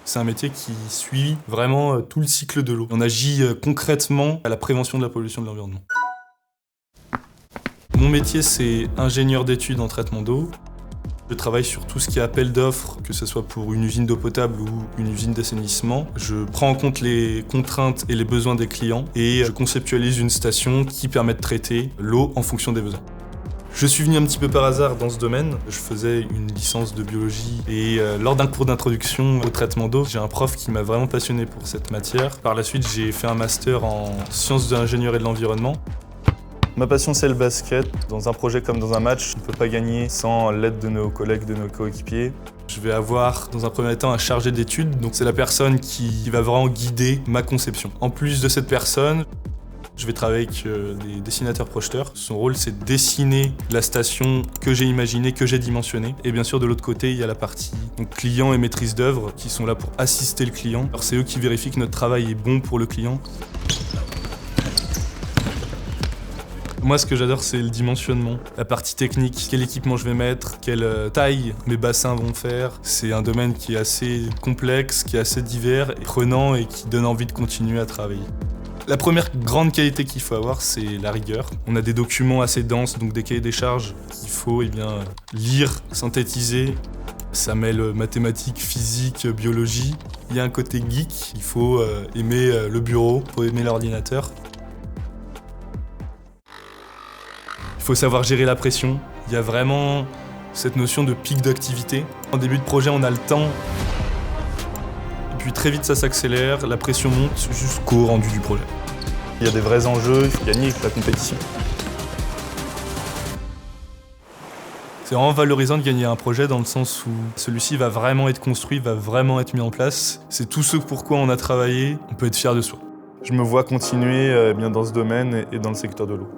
C'est un métier qui suit vraiment tout le cycle de l'eau. On agit concrètement à la prévention de la pollution de l'environnement. Mon métier, c'est ingénieur d'études en traitement d'eau. Je travaille sur tout ce qui est appel d'offres, que ce soit pour une usine d'eau potable ou une usine d'assainissement. Je prends en compte les contraintes et les besoins des clients et je conceptualise une station qui permet de traiter l'eau en fonction des besoins. Je suis venu un petit peu par hasard dans ce domaine. Je faisais une licence de biologie et lors d'un cours d'introduction au traitement d'eau, j'ai un prof qui m'a vraiment passionné pour cette matière. Par la suite, j'ai fait un master en sciences de l'ingénierie et de l'environnement. Ma passion, c'est le basket. Dans un projet comme dans un match, on ne peut pas gagner sans l'aide de nos collègues, de nos coéquipiers. Je vais avoir, dans un premier temps, un chargé d'études. Donc c'est la personne qui va vraiment guider ma conception. En plus de cette personne, je vais travailler avec des dessinateurs-projeteurs. Son rôle, c'est de dessiner la station que j'ai imaginée, que j'ai dimensionnée. Et bien sûr, de l'autre côté, il y a la partie client et maîtrise d'œuvre qui sont là pour assister le client. Alors c'est eux qui vérifient que notre travail est bon pour le client. Moi, ce que j'adore, c'est le dimensionnement, la partie technique, quel équipement je vais mettre, quelle taille mes bassins vont faire. C'est un domaine qui est assez complexe, qui est assez divers, et prenant et qui donne envie de continuer à travailler. La première grande qualité qu'il faut avoir, c'est la rigueur. On a des documents assez denses, donc des cahiers des charges qu'il faut lire, synthétiser. Ça mêle mathématiques, physique, biologie. Il y a un côté geek, il faut aimer le bureau, il faut aimer l'ordinateur. Il faut savoir gérer la pression. Il y a vraiment cette notion de pic d'activité. En début de projet, on a le temps. Et puis très vite, ça s'accélère, la pression monte jusqu'au rendu du projet. Il y a des vrais enjeux, il faut gagner avec la compétition. C'est vraiment valorisant de gagner un projet dans le sens où celui-ci va vraiment être construit, va vraiment être mis en place. C'est tout ce pourquoi on a travaillé, on peut être fier de soi. Je me vois continuer dans ce domaine et dans le secteur de l'eau.